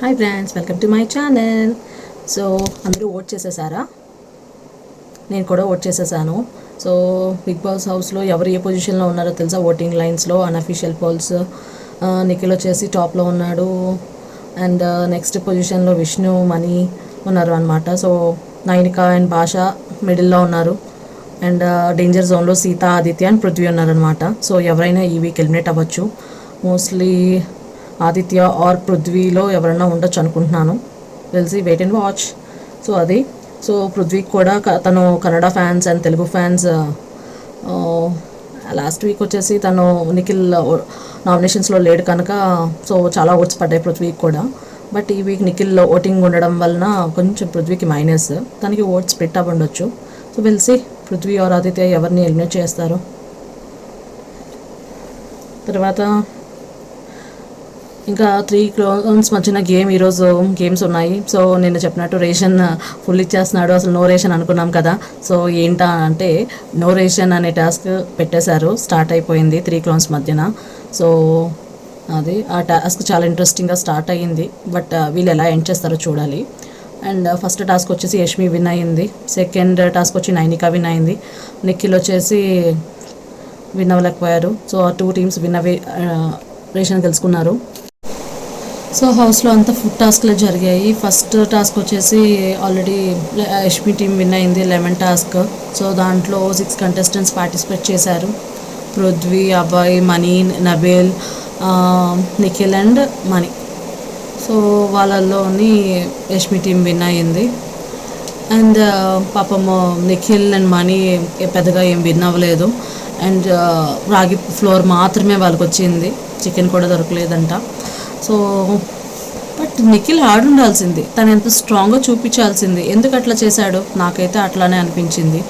Hi friends, welcome to my channel. So అందరూ vote చేసేసారా? నేను కూడా ఓట్ చేసేసాను. సో బిగ్ బాస్ హౌస్లో ఎవరు ఏ పొజిషన్లో ఉన్నారో తెలుసా? ఓటింగ్ లైన్స్లో అన్అఫీషియల్ పోల్స్ నిఖిల్ వచ్చేసి టాప్లో ఉన్నాడు. అండ్ నెక్స్ట్ పొజిషన్లో విష్ణు, మణి ఉన్నారు అనమాట. సో నైనిక అండ్ భాష మిడిల్లో ఉన్నారు. అండ్ డేంజర్ జోన్లో సీత, ఆదిత్య అండ్ పృథ్వీ ఉన్నారనమాట. సో ఎవరైనా ఈ వీక్ ఎలిమినేట్ అవ్వచ్చు. మోస్ట్లీ ఆదిత్య ఆర్ పృథ్వీలో ఎవరైనా ఉండొచ్చు అనుకుంటున్నాను. తెలిసి వెయిట్ అండ్ వాచ్. సో అది. సో పృథ్వీకి కూడా తను Kannada fans and Telugu fans last week వచ్చేసి తను నిఖిల్ నామినేషన్స్లో లేడు కనుక సో చాలా ఓట్స్ పడ్డాయి పృథ్వీకి కూడా. బట్ ఈ వీక్ నిఖిల్ ఓటింగ్ ఉండడం వలన కొంచెం పృథ్వీకి మైనస్, తనకి ఓట్స్ స్ప్లిట్ అవ్వండొచ్చు. సో తెలిసి పృథ్వీ ఆర్ ఆదిత్య ఎవరిని ఎలిమినేట్ చేస్తారు. తర్వాత ఇంకా 3 క్లోన్స్ మధ్యన ఈరోజు గేమ్స్ ఉన్నాయి. సో నేను చెప్పినట్టు రేషన్ ఫుల్ ఇచ్చేస్తున్నాడు. అసలు నో రేషన్ అనుకున్నాం కదా. సో ఏంటా అంటే నో రేషన్ అనే టాస్క్ పెట్టేశారు. స్టార్ట్ అయిపోయింది 3 క్లోన్స్ మధ్యన. సో అది ఆ టాస్క్ చాలా ఇంట్రెస్టింగ్గా స్టార్ట్ అయ్యింది. బట్ వీళ్ళు ఎలా ఎండ్ చేస్తారో చూడాలి. అండ్ ఫస్ట్ టాస్క్ వచ్చేసి యష్మి విన్ అయ్యింది. సెకండ్ టాస్క్ వచ్చి నైనిక విన్ అయింది. నిఖిల్ వచ్చేసి విన్ అవ్వలేకపోయారు. సో ఆ 2 టీమ్స్ విన్ అవి రేషన్ గెలుచుకున్నారు. సో హౌస్లో అంతా ఫుడ్ టాస్క్లే జరిగాయి. ఫస్ట్ టాస్క్ వచ్చేసి ఆల్రెడీ యష్మి టీం విన్ అయింది, లెమన్ టాస్క్. సో దాంట్లో 6 కంటెస్టెంట్స్ పార్టిసిపేట్ చేశారు. పృథ్వీ, అభయ్, మణి, నబీల్, నిఖిల్ అండ్ మణి. సో వాళ్ళల్లోని యష్మి టీం విన్ అయ్యింది. అండ్ పాపం నిఖిల్ అండ్ మణి పెద్దగా ఏం విన్ అవ్వలేదు. అండ్ రాగి ఫ్లోర్ మాత్రమే వాళ్ళకి వచ్చింది, చికెన్ కూడా దొరకలేదంట. సో బట్ నిఖిల్ ఆడుండాల్సింది, తను ఎంత స్ట్రాంగ్గా చూపించాల్సింది. ఎందుకు అట్లా చేశాడు? నాకైతే అట్లానే అనిపించింది.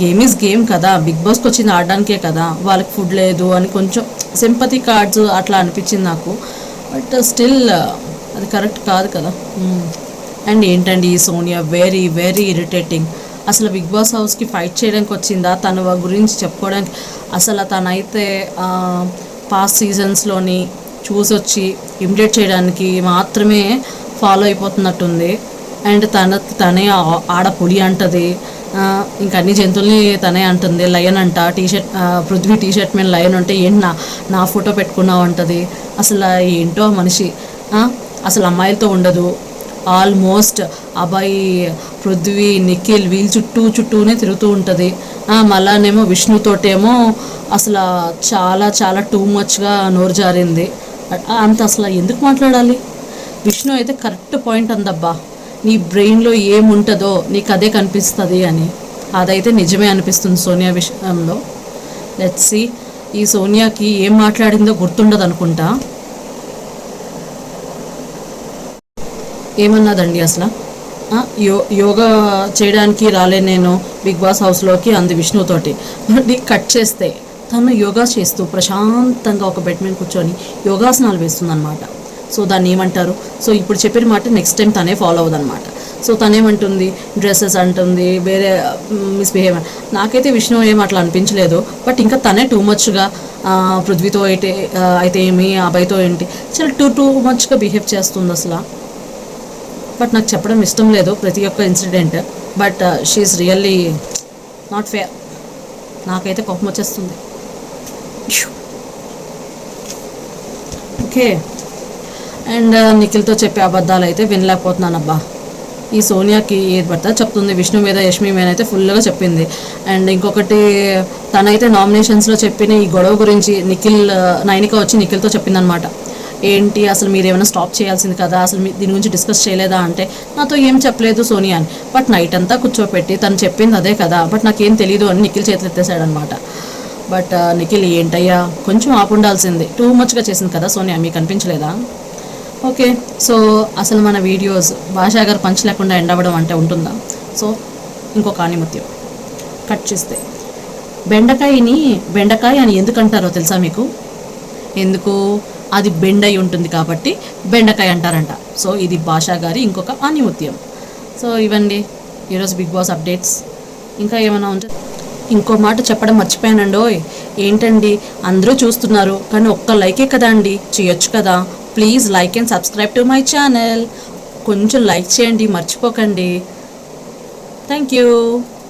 గేమ్ ఈజ్ గేమ్ కదా, బిగ్ బాస్కి వచ్చింది ఆడడానికే కదా. వాళ్ళకి ఫుడ్ లేదు అని కొంచెం సింపతి కార్డ్స్ అట్లా అనిపించింది నాకు. బట్ స్టిల్ అది కరెక్ట్ కాదు కదా. అండ్ ఏంటండి ఈ సోనియా, వెరీ వెరీ ఇరిటేటింగ్. అసలు బిగ్ బాస్ హౌస్కి ఫైట్ చేయడానికి వచ్చిందా, తన గురించి చెప్పుకోవడానికి? అసలు తనైతే పాస్ట్ సీజన్స్లోని చూసొచ్చి ఇమిటేట్ చేయడానికి మాత్రమే ఫాలో అయిపోతున్నట్టుంది. అండ్ తనే ఆడపులి అంటది, ఇంకా అన్ని జంతువుల్ని తనే అంటుంది. లయన్ అంట, టీషర్ట్ పృథ్వీ టీషర్ట్ మీద లయన్ ఉంటే ఏంటి నా ఫోటో పెట్టుకున్నావు అంటది. అసలు ఏంటో మనిషి. అసలు అమ్మాయిలతో ఉండదు. ఆల్మోస్ట్ అబ్బాయి, పృథ్వీ, నిఖిల్ వీళ్ళ చుట్టూనే తిరుగుతూ ఉంటుంది. మళ్ళానేమో విష్ణుతోటేమో అసలు చాలా చాలా టూ మచ్గా నోరు జారింది. అంత అసలు ఎందుకు మాట్లాడాలి? విష్ణు అయితే కరెక్ట్ పాయింట్ అందబ్బా, నీ బ్రెయిన్లో ఏముంటుందో నీకు అదే కనిపిస్తుంది అని. అదైతే నిజమే అనిపిస్తుంది సోనియా విషయంలో. లెట్స్ సీ, ఈ సోనియాకి ఏం మాట్లాడిందో గుర్తుండదు అనుకుంటా. ఏమన్నదండి అసలు? యోగా చేయడానికి రాలే నేను బిగ్ బాస్ హౌస్లోకి అంది విష్ణుతోటి. మరి కట్ చేస్తే తను యోగా చేస్తూ ప్రశాంతంగా ఒక బెడ్ మీద కూర్చొని యోగాసనాలు వేస్తుందన్నమాట. సో దాన్ని ఏమంటారు? సో ఇప్పుడు చెప్పిన మాట నెక్స్ట్ టైం తనే ఫాలో అవ్వదన్నమాట. సో తనేమంటుంది, డ్రెస్సెస్ అంటుంది, వేరే మిస్బిహేవ్. నాకైతే విష్ణు ఏం అట్లా అనిపించలేదు. బట్ ఇంకా తనే టూ మచ్గా పృథ్వీతో అయితే ఏమి, అబ్బాయితో ఏంటి, చాలా టూ మచ్గా బిహేవ్ చేస్తుంది అసలు. బట్ నాకు చెప్పడం ఇష్టం లేదు ప్రతి ఒక్క incident. But she's really not fair. నాకైతే కోపం వచ్చేస్తుంది. ఓకే. అండ్ నిఖిల్తో చెప్పే అబద్ధాలు అయితే వినలేకపోతున్నాను అబ్బా. ఈ సోనియాకి ఏది పడతా చెప్తుంది. విష్ణు మీద, యష్మి మీద అయితే ఫుల్గా చెప్పింది. అండ్ ఇంకొకటి, తనైతే నామినేషన్స్లో చెప్పిన ఈ గొడవ గురించి నైనిక వచ్చి నిఖిల్తో చెప్పిందనమాట. ఏంటి అసలు మీరు ఏమైనా స్టాప్ చేయాల్సింది కదా, అసలు దీని గురించి డిస్కస్ చేయలేదా అంటే, నాతో ఏం చెప్పలేదు సోనియా అని. బట్ నైట్ అంతా కూర్చోపెట్టి తను చెప్పింది అదే కదా, బట్ నాకేం తెలీదు అని నిఖిల్ చేతులు ఎత్తేసాడనమాట. బట్ నిఖిల్ ఏంటయ్యా, కొంచెం ఆపుండాల్సింది, టూ మచ్గా చేసింది కదా సోనియా, మీకు అనిపించలేదా? ఓకే. సో అసలు మన వీడియోస్ భాషా గారు పంచ్ లేకుండా ఎండ్ అవ్వడం అంటే ఉంటుందా? సో ఇంకొక ఆనిమత్యం కట్ చేస్తే, బెండకాయ అని ఎందుకు అంటారో తెలుసా మీకు? ఎందుకు? అది బెండ్ అయి ఉంటుంది కాబట్టి బెండకాయ అంటారంట. సో ఇది భాషా గారి ఇంకొక ఆనిముత్యం. సో ఇవండి ఈరోజు బిగ్ బాస్ అప్డేట్స్. ఇంకా ఏమైనా ఉంటే ఇంకో మాట చెప్పడం మర్చిపోయానండోయ్. ఏంటండి అందరూ చూస్తున్నారు కానీ ఒక్క లైకే కదా అండి, చేయొచ్చు కదా. Please like and subscribe to my channel. కొంచెం లైక్ చేయండి, మర్చిపోకండి. Thank you.